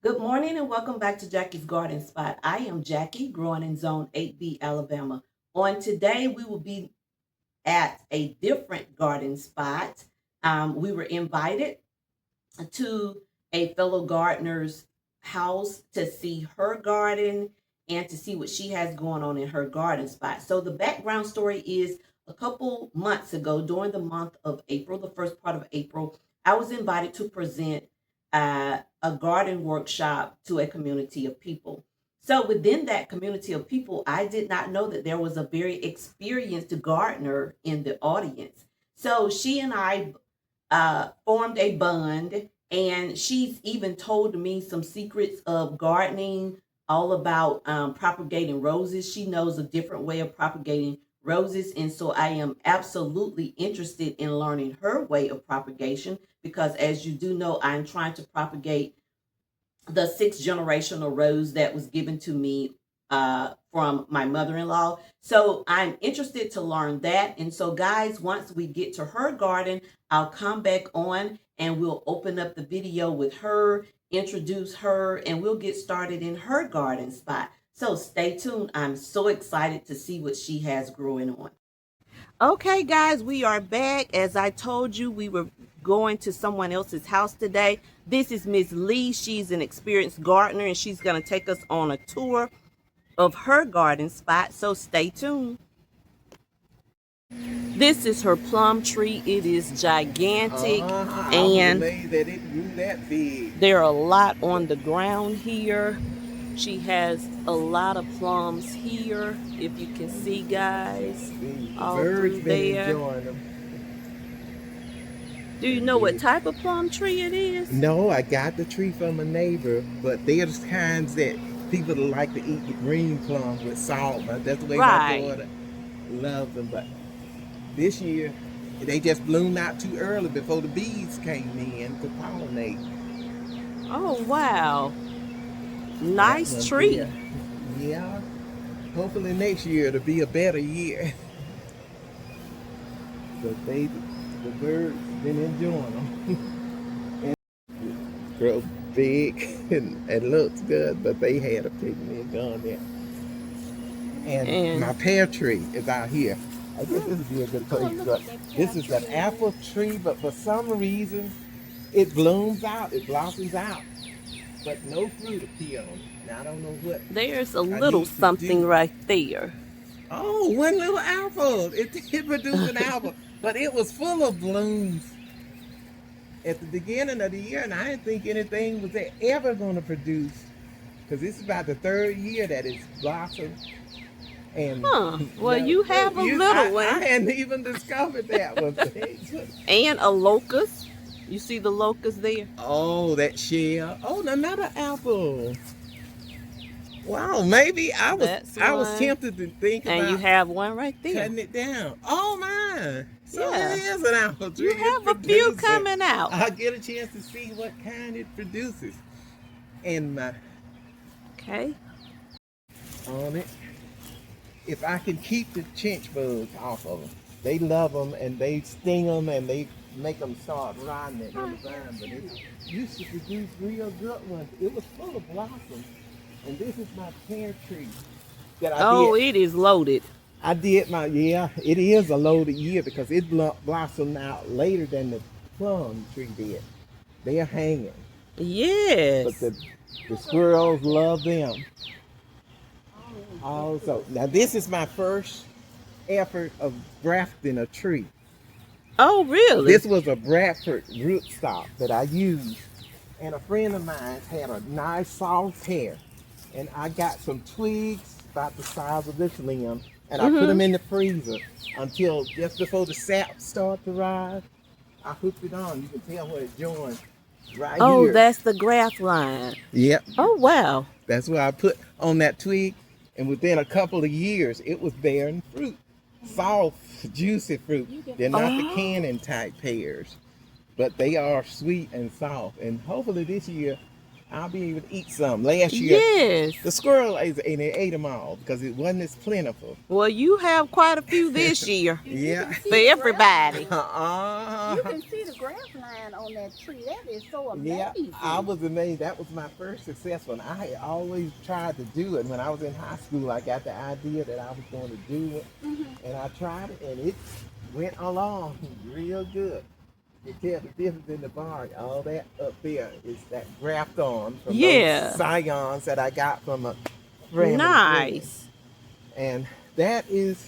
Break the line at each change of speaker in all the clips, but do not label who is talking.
Good morning and welcome back to Jackie's Garden Spot. I am Jackie, growing in Zone 8B, Alabama. On today, we will be at a different garden spot. We were invited to a fellow gardener's house to see her garden and to see what she has going on in her garden spot. So the background story is a couple months ago, during the month of April, the first part of April, I was invited to present a garden workshop to a community of people. So within that community of people, I did not know that there was a very experienced gardener in the audience. So she and I formed a bond, and she's even told me some secrets of gardening, all about propagating roses. She knows a different way of propagating roses, and so I am absolutely interested in learning her way of propagation because, as you do know, I'm trying to propagate the sixth generational rose that was given to me from my mother-in-law. So I'm interested to learn that. And so, guys, once we get to her garden, I'll come back on and we'll open up the video with her, introduce her, and we'll get started in her garden spot. So stay tuned. I'm so excited to see what she has growing on. Okay, guys, we are back. As I told you, we were going to someone else's house today. This is Miss Lee. She's an experienced gardener, and she's going to take us on a tour of her garden spot. So stay tuned. This is her plum tree. It is gigantic, and
that it grew that big.
there are a lot on the ground here. She has a lot of plums here, if you can see, guys, all through there. Do you know what type of plum tree it is?
No, I got the tree from a neighbor, but there's kinds that people like to eat the green plums with salt. But that's the way my daughter loves them. But this year, they just bloomed out too early before the bees came in to pollinate.
Oh, wow. Nice tree.
There. Yeah. Hopefully next year it'll be a better year. But the birds been enjoying them. And grow big and looks good, but they had a picnic on there. And my pear tree is out here. I guess this would be a good place. But this is an apple tree, but for some reason it blooms out, it blossoms out, but no fruit appear on it. Now I don't know what.
There's a little something right there.
Oh, one little apple. It produced an apple, but it was full of blooms at the beginning of the year, and I didn't think anything was ever going to produce, because this is about the third year that it's blossomed. And
well, you have a little one.
I hadn't even discovered that one.
And a locust. You see the locust there?
Oh, that shell. Oh, another apple. Wow, maybe I was tempted to think about.
And you have one right there.
Cutting it down. Oh my! So
yeah.
It is an apple tree.
You have a few coming out.
I'll get a chance to see what kind it produces. And my on it. If I can keep the chinch bugs off of them, they love them and they sting them and they make them start rotting at the vine. But it used to produce real good ones. It was full of blossoms. And this is my pear tree that I did.
Oh, it is loaded.
I did it is a loaded year because it blossomed out later than the plum tree did. They're hanging.
Yes.
But the squirrels love them. Also, now this is my first effort of grafting a tree.
Oh, really?
This was a Bradford rootstock that I used. And a friend of mine had a nice soft pear. And I got some twigs about the size of this limb, and I put them in the freezer until just before the sap started to rise. I hooked it on. You can tell where it joins right here.
Oh, that's the graft line.
Yep.
Oh, wow.
That's where I put on that twig, and within a couple of years, it was bearing fruit. Soft, juicy fruit. They're not the cannon type pears, but they are sweet and soft. And hopefully this year, I'll be able to eat some. Last year,
Yes.
the squirrel ate, and they ate them all because it wasn't as plentiful.
Well, you have quite a few this year.
Yeah.
For everybody.
You can see the grass line on that tree. That is so
Yeah,
amazing.
I was amazed. That was my first successful. And I had always tried to do it. When I was in high school, I got the idea that I was going to do it. And I tried it, and it went along real good. You tell the difference in the bark. All that up there is that graft on from those scions that I got from a friend.
Nice.
And this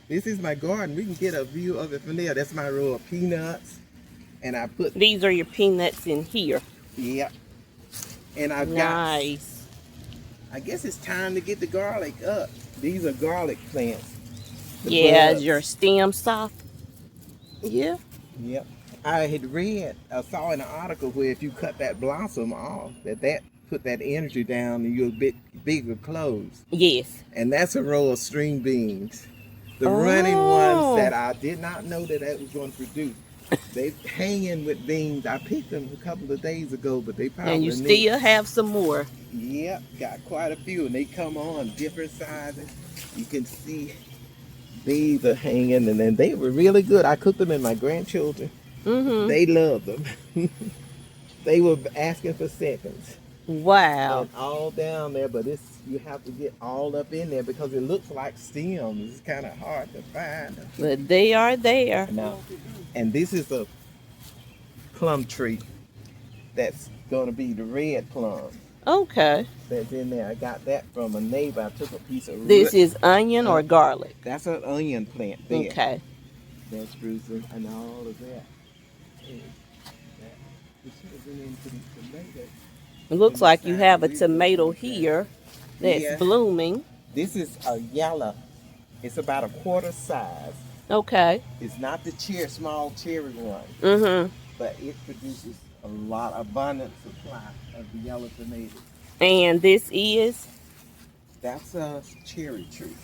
is my garden. We can get a view of it from there. That's my row of peanuts. And I put...
These are your peanuts in here.
Yeah. And I've
nice.
I guess it's time to get the garlic up. These are garlic plants.
Yeah, your stem soft. Yeah.
Yep. I saw in an article where if you cut that blossom off, that put that energy down and you'll get bigger clothes.
Yes.
And that's a row of string beans. The running ones that I did not know that was going to produce. They hanging with beans. I picked them a couple of days ago, but they probably...
And you still have some more.
Yep, got quite a few, and they come on different sizes. You can see these are hanging, and then they were really good. I cooked them in my grandchildren. They loved them. They were asking for seconds.
Wow.
And all down there, but you have to get all up in there because it looks like stems. It's kind of hard to find them.
But they are there.
Now, and this is a plum tree that's going to be the red plum.
Okay.
That's in there. I got that from a neighbor. I took a piece of
This is onion or garlic?
That's an onion plant there.
Okay.
That's bruising and all of that.
It looks like you have a tomato here that's blooming.
This is a yellow. It's about a quarter size.
Okay.
It's not the small cherry one. But it produces a lot, abundant supply of the yellow tomatoes.
And this is?
That's a cherry tree.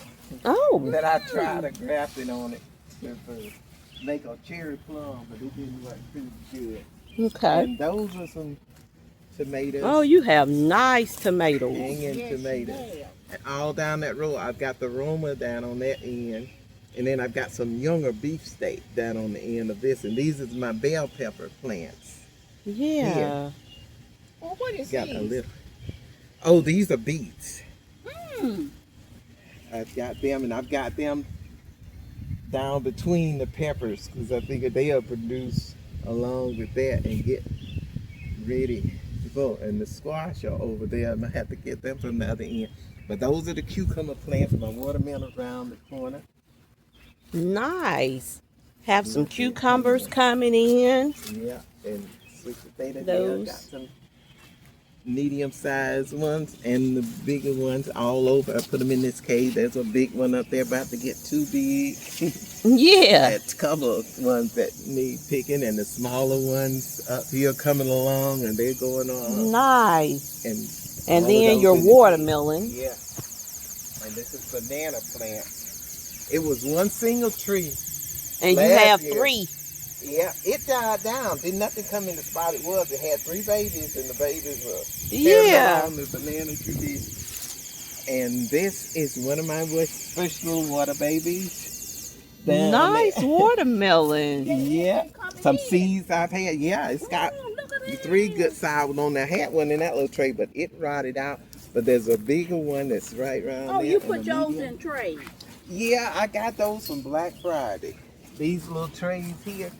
Oh.
That I tried to graft it on it to make a cherry plum, but it didn't work too good.
Okay.
And those are some tomatoes.
Oh, you have nice tomatoes.
Hanging tomatoes. And all down that road, I've got the Roma down on that end. And then I've got some younger beefsteak down on the end of this. And these are my bell pepper plants.
Yeah.
Here.
Well, what is
Got
these?
a little. Oh, these are beets. I've got them, and I've got them down between the peppers because I figured they'll produce along with that and get ready to go. And the squash are over there. I'm going to have to get them from the other end. But those are the cucumber plants. My watermelon around the corner.
Nice. Have some cucumbers coming in.
Yeah, and sweet potato.
Those.
Got some medium-sized ones and the bigger ones all over. I put them in this cage. There's a big one up there about to get too big.
Yeah.
That's a couple of ones that need picking, and the smaller ones up here coming along, and they're going on.
Nice. And
all
then
of
your
those
watermelon.
Yeah. And this is banana plant. It was one single tree.
And you have 3.
Yeah, it died down. Did nothing come in the spot it was. It had 3 babies, and the babies were on the banana tree. And this is one of my first little water babies.
Nice watermelon.
Yeah, some seeds I've had. Yeah, it's got 3 good sized on there. I had one in that little tray, but it rotted out. But there's a bigger one that's right around there.
Oh, you put yours in trays?
Yeah, I got those from Black Friday. These little trays here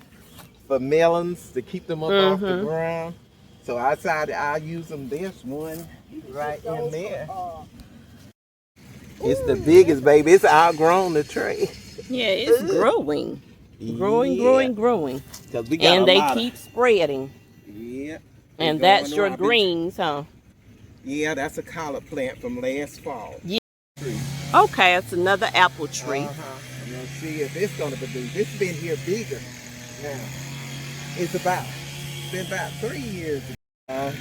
for melons to keep them up off the ground. So I decided I'll use them. There's one right in there. It's the biggest, baby. It's outgrown the tray.
Yeah, it's growing. Growing.
We got
and they keep spreading.
Yeah.
And that's your greens, huh?
Yeah, that's a collard plant from last fall.
Yeah. Okay, it's another apple tree.
And let's see if it's going to produce. It's been here bigger now. It's been about 3 years ago.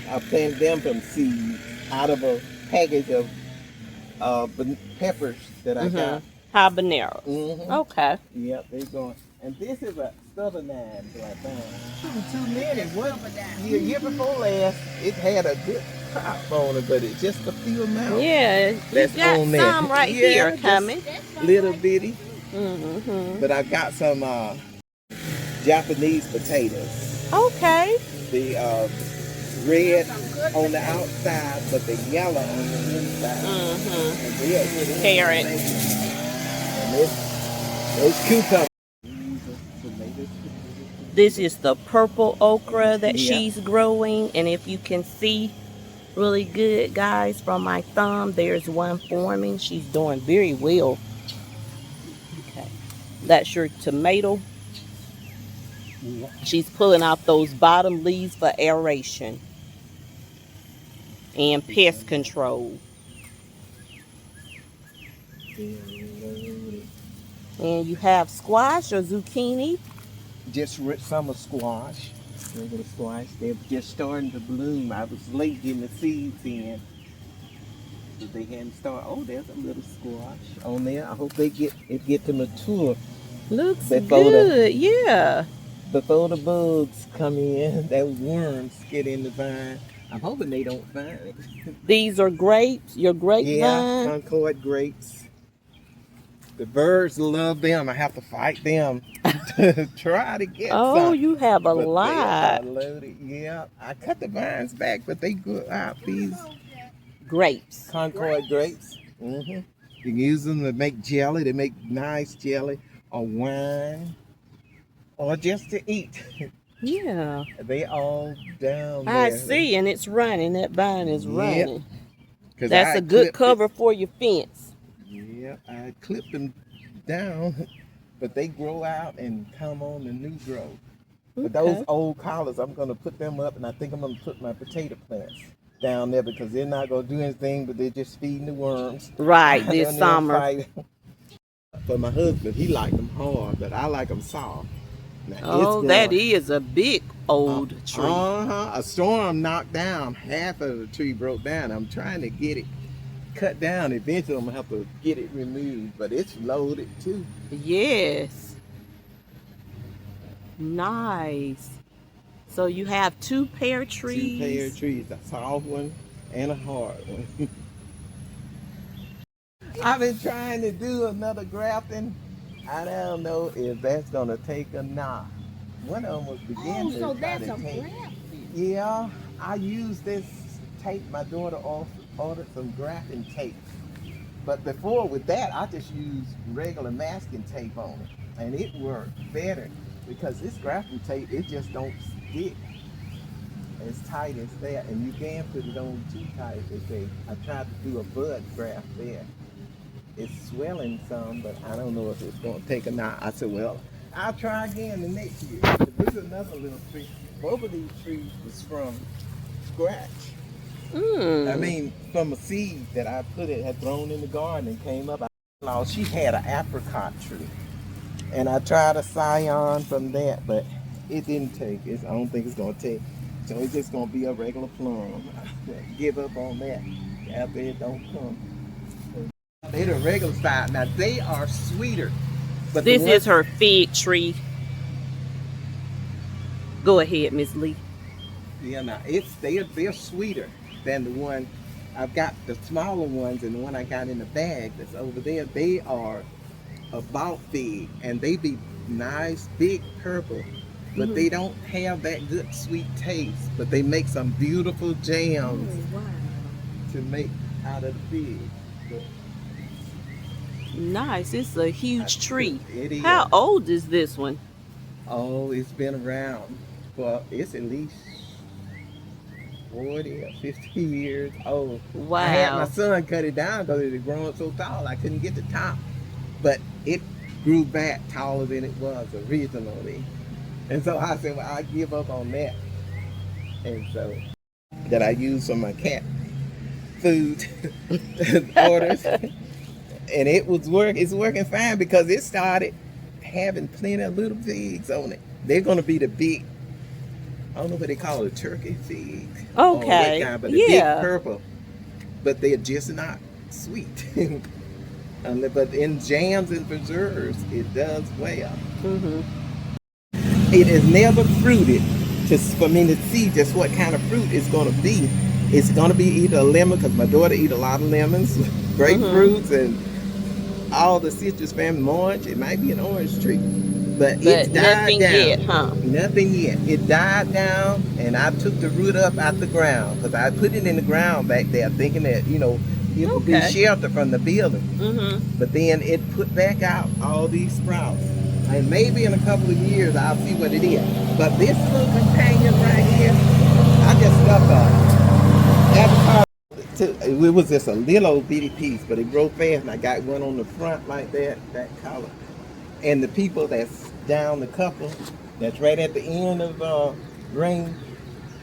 I planted them from seeds out of a package of peppers that I got.
Habaneros. Okay.
Yep, they're going. And this is a stubbornine black vine. Too many. Year before last, it had a good crop on it, but it's just a few amounts.
Yeah, you
That's
got
on there.
some right
Yeah,
here
just
coming.
little bitty.
Mm-hmm.
But I got some Japanese potatoes.
Okay.
The red on the outside, but the yellow on the inside.
Mm-hmm.
And they're good.
Carrot.
And those cucumbers.
This is the purple okra that
Yeah.
she's growing, and if you can see really good, guys, from my thumb, there's one forming. She's doing very well. Okay, that's your tomato. She's pulling out those bottom leaves for aeration and pest control. And you have squash or zucchini.
Just summer squash, regular squash. They're just starting to bloom. I was late getting the seeds in, but they hadn't started. Oh, there's a little squash on there. I hope they get to mature
Looks
before
good, yeah.
before the bugs come in. That worms get in the vine. I'm hoping they don't find it.
These are grapes, your grapevine.
Yeah, Concord grapes. The birds love them. I have to fight them to try to get some.
Oh, you have a
But
lot.
they are loaded. Yeah, I cut the vines back, but they grew out these
Grapes.
Concord grapes. You can use them to make jelly. They make nice jelly or wine or just to eat.
Yeah.
They all down there.
I see, and it's running. That vine is running.
'Cause
That's
I
a good
clipped
cover for your fence.
Yeah, I clipped them down, but they grow out and come on the new growth. But those
Okay.
old collars, I'm going to put them up, and I think I'm going to put my potato plants down there because they're not going to do anything, but they're just feeding the worms.
Right,
I
this
don't even
summer.
fight. For my husband, he liked them hard, but I like them soft. Now,
Oh,
it's
that
growing.
is a big old tree.
A storm knocked down half of the tree, broke down. I'm trying to get it cut down. Eventually, I'm gonna have to get it removed, but it's loaded too.
Yes. Nice. So you have two pear trees.
2 pear trees, a soft one and a hard one. I've been trying to do another grafting. I don't know if that's gonna take or not. One of them was beginning to
so
try
that's
to
a
take.
grafting.
Yeah, I used this tape. My daughter ordered some grafting tape. But before with that, I just used regular masking tape on it. And it worked better because this grafting tape, it just don't stick as tight as that. And you can't put it on too tight. I tried to do a bud graft there. It's swelling some, but I don't know if it's going to take or not. I said, well, I'll try again the next year. But this is another little tree. Both of these trees was from scratch. I mean, from a seed that I had thrown in the garden and came up. She had an apricot tree, and I tried a scion from that, but it didn't take. I don't think it's gonna take. So it's just gonna be a regular plum. Give up on that after it don't come. They're the regular side. Now they are sweeter. But
This is her fig tree. Go ahead, Miss Lee.
Yeah, now they're sweeter than the one I've got. The smaller ones and the one I got in the bag that's over there. They are about fig, and they be nice, big purple, but they don't have that good sweet taste. But they make some beautiful jams to make out of the fig. But
Nice. It's a huge tree.
it is.
How old is this one?
Oh, it's been around. Well, it's at least 40 or 50 years old.
Wow.
I had my son cut it down because it had grown so tall I couldn't get the top. But it grew back taller than it was originally. And so I said, well, I give up on that. And so that I use for my cat food orders. And it's working fine because it started having plenty of little figs on it. They're going to be the big, I don't know what they call it, turkey fig.
Okay.
But the big purple. But they're just not sweet. But in jams and preserves, it does well. It is never fruited for me to see just what kind of fruit it's going to be it's gonna be either a lemon because my daughter eat a lot of lemons, grapefruits, and all the citrus family. Orange. It might be an orange tree, but it's
But
died
nothing
down.
yet, huh?
Nothing yet. It died down, and I took the root up out the ground because I put it in the ground back there, thinking that it would be
Okay.
shelter from the building. But then it put back out all these sprouts. And maybe in a couple of years I'll see what it is. But this little companion right here, I just stuck avocado. It was just a little bitty piece, but it grew fast. And I got one on the front like that color. And the people that's down the couple, that's right at the end of Green,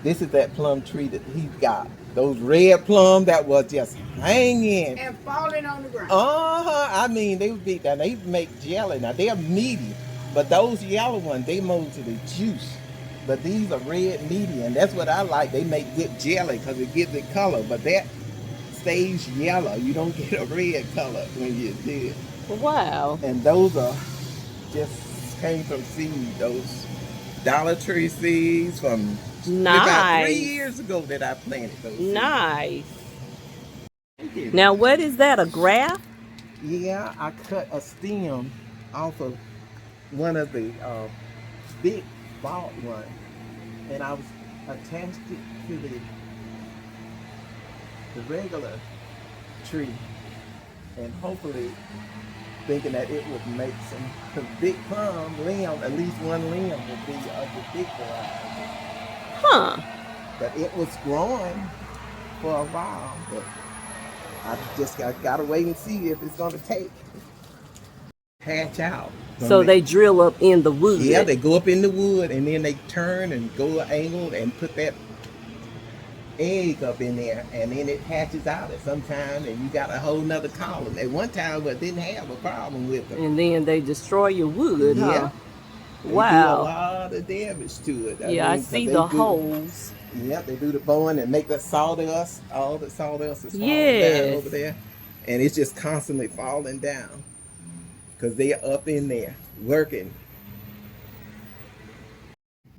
this is that plum tree that he got. Those red plum that was just hanging.
And falling on the ground.
I mean, they would be that they make jelly. Now they're meaty, but those yellow ones they mold to the juice. But these are red meaty, and that's what I like. They make good jelly because it gives it color. But that stays yellow. You don't get a red color when you do it.
Wow.
And those are just came from seed. Those Dollar Tree seeds from about 3
Nice.
years ago that I planted those seeds.
Nice. Now, what is that? A graft?
Yeah, I cut a stem off of one of the big bald one, and I was attached it to the regular tree, and hopefully thinking that it would make some big plum limb. At least one limb would be of the big variety.
Huh.
But it was growing for a while, but I just gotta wait and see if it's gonna hatch out.
So they drill up in the wood.
Yeah, they go up in the wood and then they turn and go an angle and put that egg up in there, and then it hatches out at some time, and you got a whole nother column. At one time, but didn't have a problem with them.
And then they destroy your wood, huh?
Yeah. They
Wow.
do a lot of damage to it.
I see the holes.
Yep, they do the bone and make that sawdust. All the sawdust is falling
Yes.
down over there, and it's just constantly falling down because they're up in there working.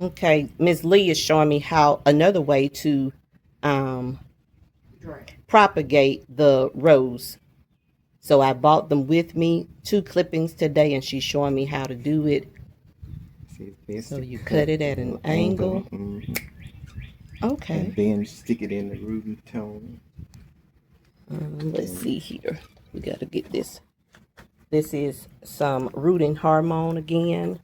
Okay, Miss Lee is showing me how another way to propagate the rose. So I bought them with me, 2 clippings today, and she's showing me how to do it. So you cut it at an angle.
Mhm.
Okay.
And then stick it in the rooting tone.
Let's see here. We got to get this. This is some rooting hormone again.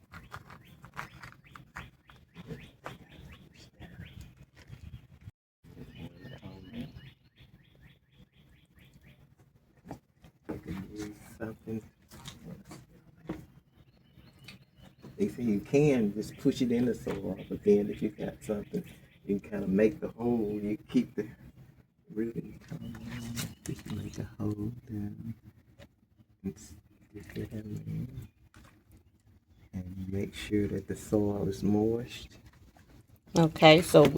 Something. They say you can just push it in the soil, but then if you got something, you can kind of make the hole. You keep the rooting tone. Just make a hole down and stick it in there, and make sure that the soil is moist.
Okay, so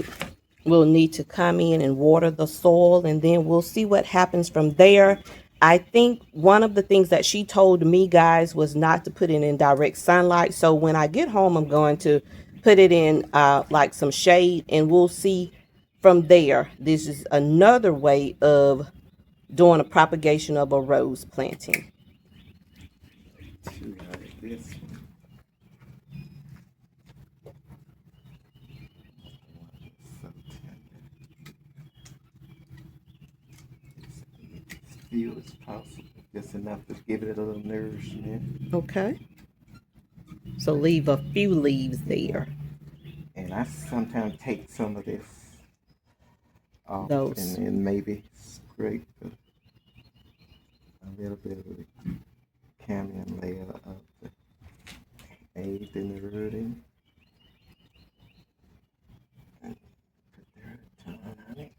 we'll need to come in and water the soil, and then we'll see what happens from there. I think one of the things that she told me, guys, was not to put it in direct sunlight. So when I get home, I'm going to put it in like some shade, and we'll see from there. This is another way of doing a propagation of a rose planting.
Like this one. Few as possible, just enough to give it a little nourishment.
Okay. So leave a few leaves there.
And I sometimes take some of this off
Those.
and then maybe scrape a little bit of the camion layer of the aid in the rooting. And put their tongue on it.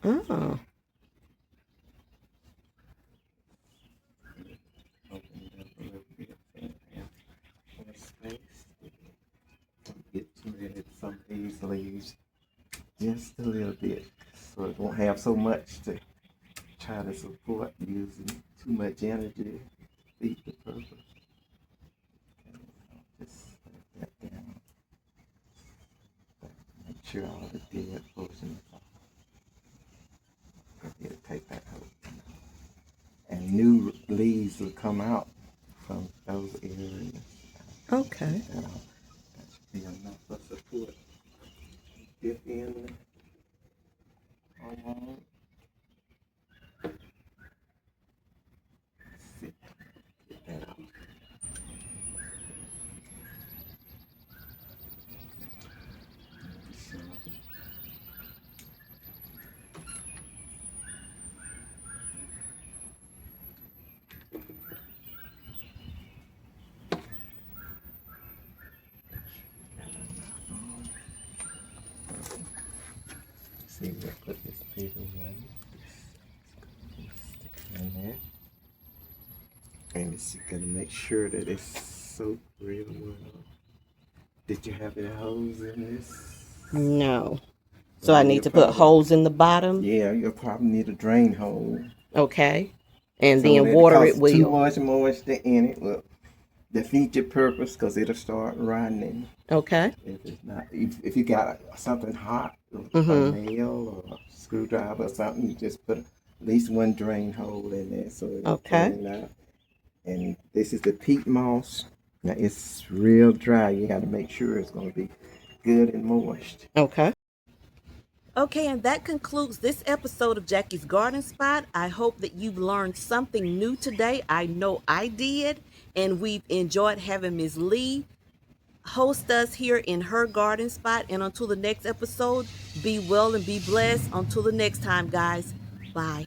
Oh.
Open it up a little bit and have more space. Get rid of some of these leaves just a little bit, so it won't have so much to try to support using too much energy to feed the purpose. Okay, I'll just let that down. Back sure all the dead portions are. It'll take that out. And new leaves will come out from those areas.
Okay.
That should be enough for support. If in hormone. See, get that out. See, we'll put this paper away. Stick it in there. And it's gonna make sure that it's soaked real well. Did you have any holes in this?
No. So I need to put holes in the bottom?
Yeah, you'll probably need a drain hole.
Okay. And
So
then
that
water it
too
will.
much moisture in it will defeat your purpose because it'll start running.
Okay.
If it's not, if you got something hot, a nail or a screwdriver or something, you just put at least one drain hole in there so it'll drain out. And this is the peat moss. Now it's real dry. You got to make sure it's going to be good and moist.
Okay. Okay, and that concludes this episode of Jacquie's Garden Spot. I hope that you've learned something new today. I know I did, and we've enjoyed having Ms. Lee host us here in her garden spot. And until the next episode, be well and be blessed. Until the next time, guys. Bye.